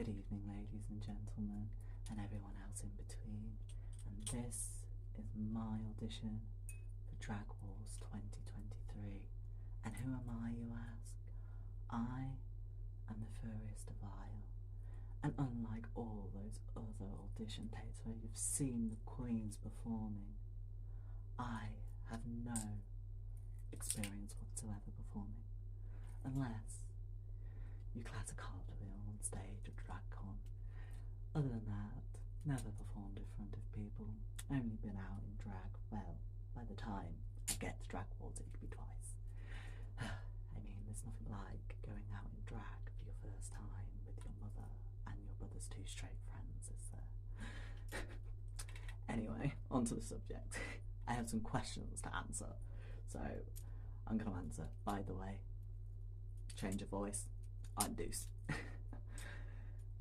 Good evening, ladies and gentlemen, and everyone else in between. And this is my audition for Drag Wars 2023. And who am I, you ask? I am the furriest of Isle. And unlike all those other audition tapes where you've seen the queens performing, I have no experience whatsoever performing, unless you class a cartwheel on stage at DragCon. Other than that, never performed in front of people, only been out in drag. Well, by the time I get to Drag Wars, it could be twice. I mean, there's nothing like going out in drag for your first time with your mother and your brother's two straight friends, is there? Anyway, on to the subject. I have some questions to answer, so I'm going to answer. By the way, change of voice, I'm Deuce.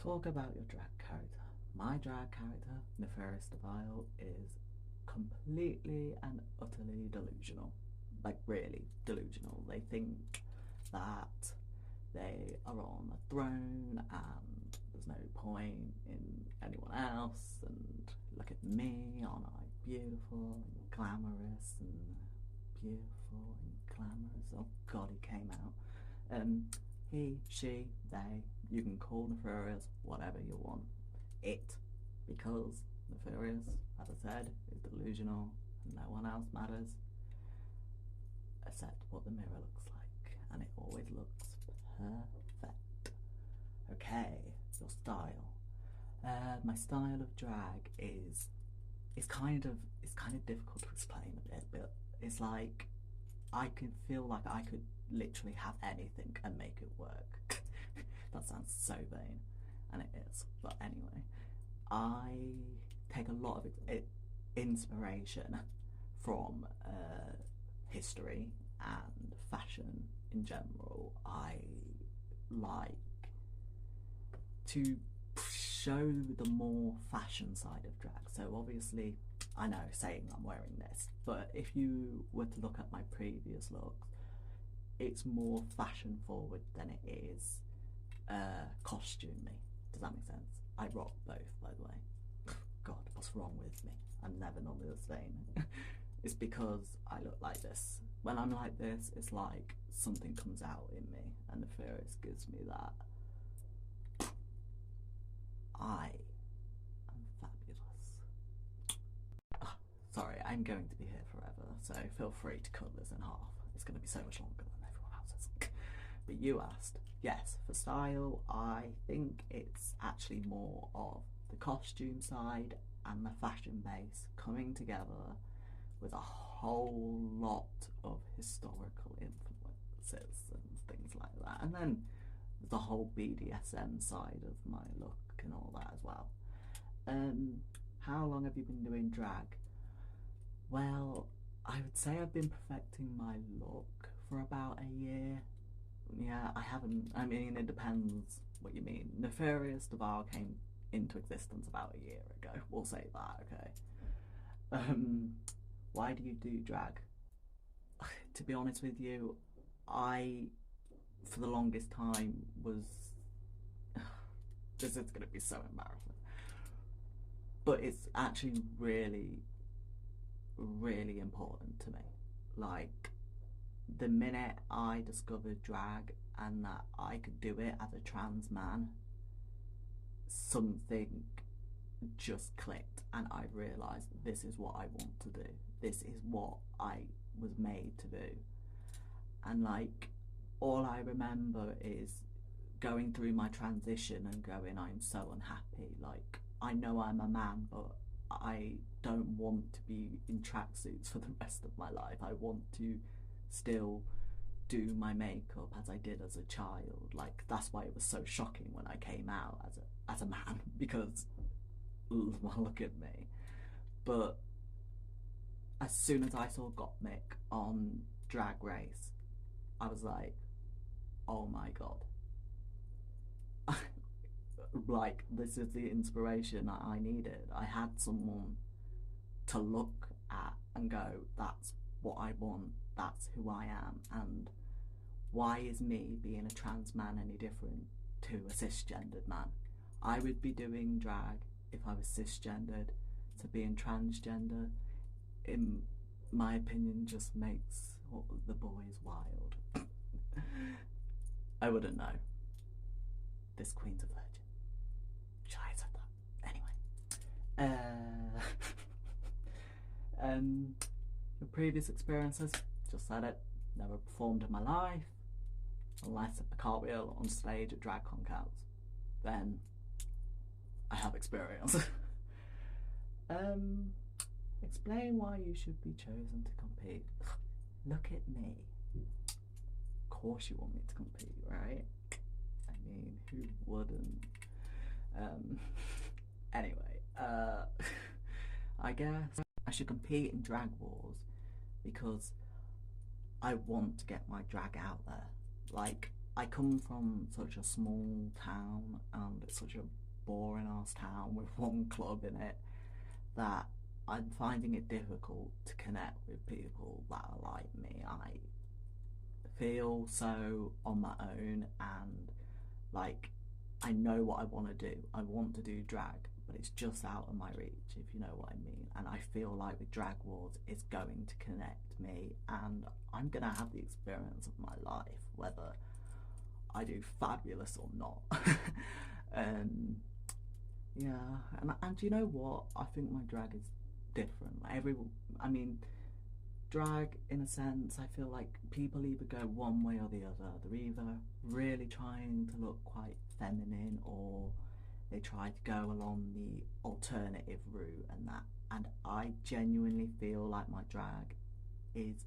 Talk about your drag character. My drag character, Nefarious Devile, is completely and utterly delusional. Like, really delusional. They think that they are on a throne and there's no point in anyone else, and look at me, aren't I beautiful and glamorous and beautiful and glamorous? Oh god, he came out. He, she, they, you can call Nefarious whatever you want. It, because Nefarious, as I said, is delusional and no one else matters except what the mirror looks like, and it always looks perfect. Okay, your style. My style of drag is kind of difficult to explain a bit, but it's like I can feel like I could literally have anything and make it work. That sounds so vain, and it is, but anyway, I take a lot of inspiration from history and fashion in general. I like to show the more fashion side of drag, so obviously I know saying I'm wearing this, but if you were to look at my previous looks, it's more fashion forward than it is costumey. Does that make sense? I rock both, by the way. God, what's wrong with me? I'm never normally the same. It's because I look like this. When I'm like this, it's like something comes out in me, and the Nefarious gives me that. I am fabulous. Oh, sorry, I'm going to be here forever, so feel free to cut this in half. It's going to be so much longer than everyone else's. But you asked. Yes, for style, I think it's actually more of the costume side and the fashion base coming together with a whole lot of historical influences and things like that. And then the whole BDSM side of my look and all that as well. How long have you been doing drag? Well, I would say I've been perfecting my look for about a year. Yeah, I haven't, I mean, it depends what you mean. Nefarious Devile came into existence about a year ago, we'll say that, okay? Why do you do drag? To be honest with you, I, for the longest time, was, this is going to be so embarrassing, but it's actually really, really important to me. Like, the minute I discovered drag and that I could do it as a trans man, something just clicked, and I realised this is what I want to do. This is what I was made to do. And like, all I remember is going through my transition and going, I'm so unhappy. Like, I know I'm a man, but I don't want to be in tracksuits for the rest of my life. I want to still do my makeup as I did as a child. Like, that's why it was so shocking when I came out as a man, because well, look at me. But as soon as I saw Gottmik on Drag Race, I was like, oh my god. Like, this is the inspiration that I needed. I had someone to look at and go, that's what I want, that's who I am, and why is me being a trans man any different to a cisgendered man? I would be doing drag if I was cisgendered. So being transgender, in my opinion, just makes the boys wild. I wouldn't know. This queen's a virgin. Should I have said that? Anyway. Your previous experiences, just said it, never performed in my life, unless a cartwheel on stage at DragCon counts. Then I have experience. Explain why you should be chosen to compete. Look at me. Of course you want me to compete, right? I mean, who wouldn't? Anyway, I guess I should compete in Drag Wars because I want to get my drag out there. Like, I come from such a small town and it's such a boring ass town with one club in it that I'm finding it difficult to connect with people that are like me. I feel so on my own and like I know what I want to do. I want to do drag, but it's just out of my reach, if you know what I mean. And I feel like with Drag Wars, it's going to connect me and I'm going to have the experience of my life, whether I do fabulous or not. Yeah, and you know what? I think my drag is different. I mean, drag, in a sense, I feel like people either go one way or the other. They're either really trying to look quite feminine or they try to go along the alternative route and that. And I genuinely feel like my drag is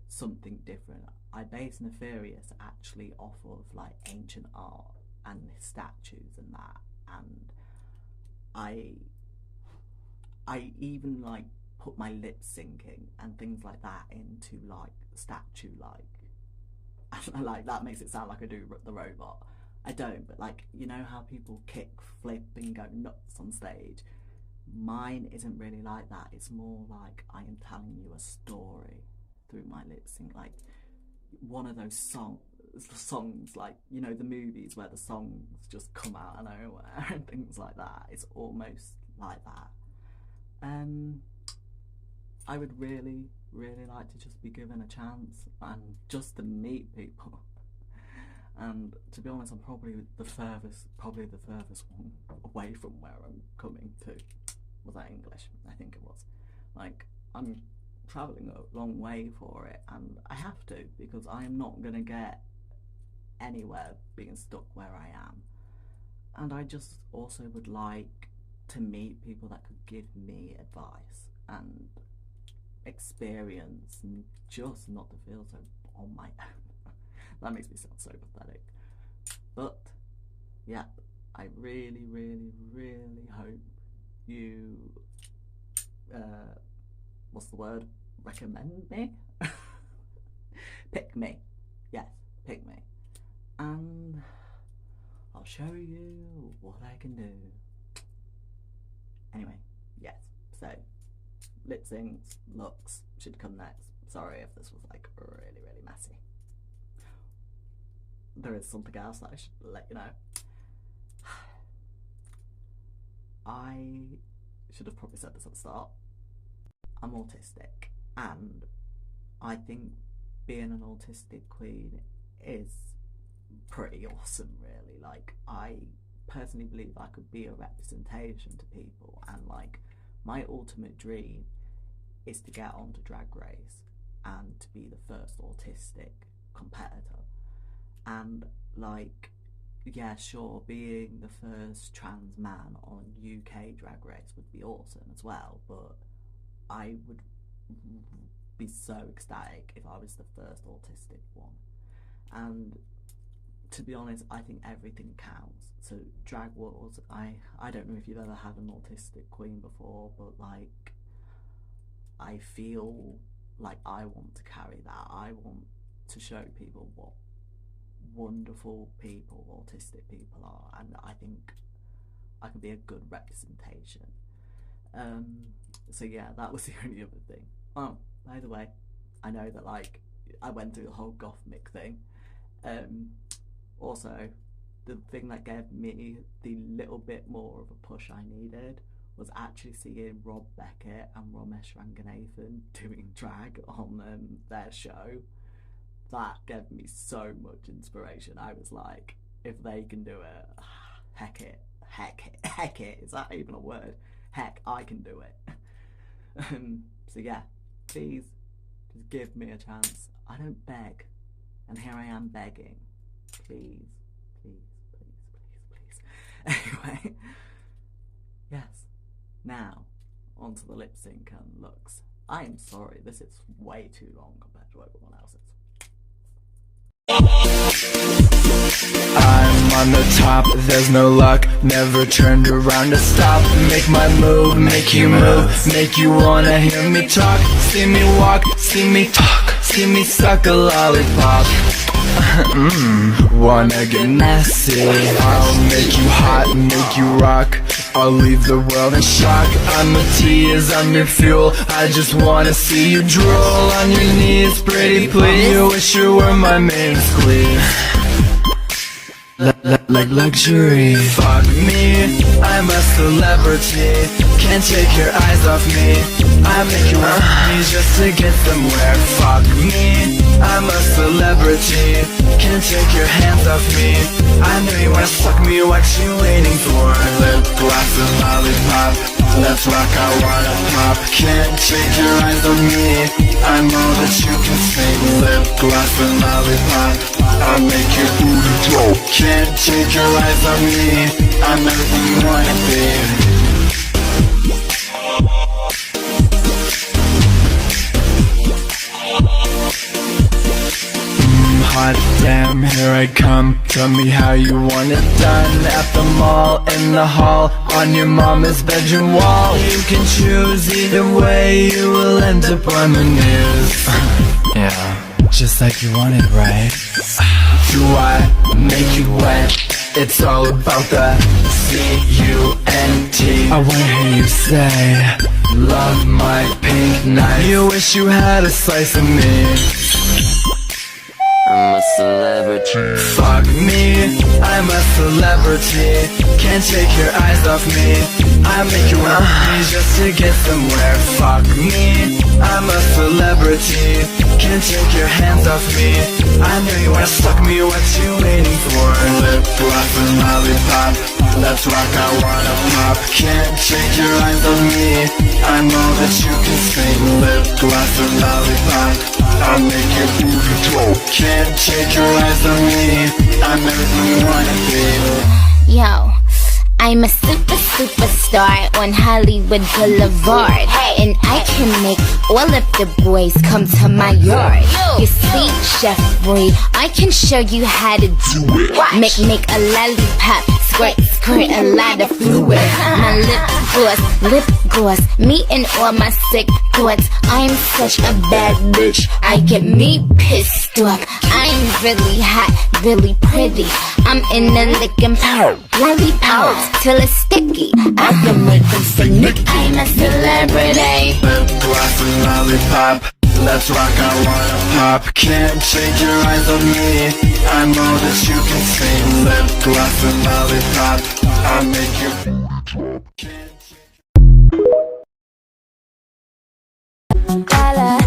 something different. I base Nefarious actually off of like ancient art and statues and that. And I even like put my lip syncing and things like that into like statue like like that makes it sound like I do the robot. I don't, but like, you know how people kick, flip and go nuts on stage? Mine isn't really like that. It's more like I am telling you a story through my lip sync, like one of those songs like, you know, the movies where the songs just come out of nowhere and things like that. It's almost like that. I would really like to just be given a chance and just to meet people. And to be honest, I'm probably the furthest one away from where I'm coming to. Was that English? I think it was. Like, I'm travelling a long way for it and I have to, because I am not going to get anywhere being stuck where I am. And I just also would like to meet people that could give me advice and experience and just not to feel so on my own. That makes me sound so pathetic. But yeah, I really hope you what's the word? Recommend me? Pick me. Yes, pick me. And I'll show you what I can do. Anyway, yes, so lip syncs, looks should come next. Sorry if this was like really messy. There is something else that I should let you know. I should have probably said this at the start. I'm autistic, and I think being an autistic queen is pretty awesome, really. Like, I personally believe I could be a representation to people, and like my ultimate dream is to get onto Drag Race and to be the first autistic competitor. And like, yeah, sure, being the first trans man on UK Drag Race would be awesome as well, but I would be so ecstatic if I was the first autistic one. And to be honest, I think everything counts. So Drag Wars, I don't know if you've ever had an autistic queen before, but like, I feel like I want to carry that. I want to show people what wonderful people autistic people are, and I think I could be a good representation. So yeah, that was the only other thing. Oh, by the way, I know that like I went through the whole goth mic thing. Also, the thing that gave me the little bit more of a push I needed was actually seeing Rob Beckett and Romesh Ranganathan doing drag on their show. That gave me so much inspiration. I was like, if they can do it, heck it, is that even a word? Heck, I can do it. So yeah, please, just give me a chance. I don't beg, and here I am begging. Please. Anyway, yes, now onto the lip sync and looks. I am sorry, this is way too long compared to everyone else's. I'm on the top, there's no luck, never turned around to stop. Make my move, make you move, make you wanna hear me talk. See me walk, see me talk, see me suck a lollipop. Wanna get messy, I'll make you hot, make you rock, I'll leave the world in shock. I'm a tease, I'm your fuel, I just wanna see you drool on your knees, pretty please. You wish you were my main squeeze. Like luxury. Fuck me, I'm a celebrity, can't take your eyes off me. I make you want me just to get somewhere. Fuck me, I'm a celebrity, can't take your hands off me. I know you wanna suck me, what you waiting for? Lip gloss and lollipop, let's rock, I wanna pop. Can't take your eyes off me, I know that you can sing. Lip gloss and lollipop, I'll make your booty drop. Can't take your eyes on me, I'm everything you wanna be. Hot damn, here I come. Tell me how you want it done. At the mall, in the hall, on your mama's bedroom wall. You can choose either way, you will end up on the news. Yeah, just like you wanted, right? Do I make you wet? It's all about the C-U-N-T. I wanna hear you say, love my pink knife. You wish you had a slice of me. I'm a celebrity. Fuck me, I'm a celebrity, can't take your eyes off me. I make you want me just to get somewhere. Fuck me, I'm a celebrity, can't take your hands off me. I know you wanna suck me, what you waiting for? Lip gloss and lollipop, let's rock, I wanna pop. Can't take your eyes off me, I know that you can sing. Lip gloss and lollipop, I'll make your booty drop. Can't take your eyes on me, I'm everything you wanna be. Yo, I'm a superstar on Hollywood Boulevard, and I can make all of the boys come to my yard. You see, Chef Boy, I can show you how to do it. Make a lollipop, squirt a lot of fluid. My lip gloss, me and all my sick thoughts. I'm such a bad bitch, I get me pissed off. I'm really hot, really pretty, I'm in the licking pout, lollipops till it's sticky. I can make them finicky. I'm a celebrity. Lip gloss and lollipop, let's rock, I wanna pop. Can't take your eyes on me, I know that you can sing. Lip gloss and lollipop, I'll make your booty drop. La la.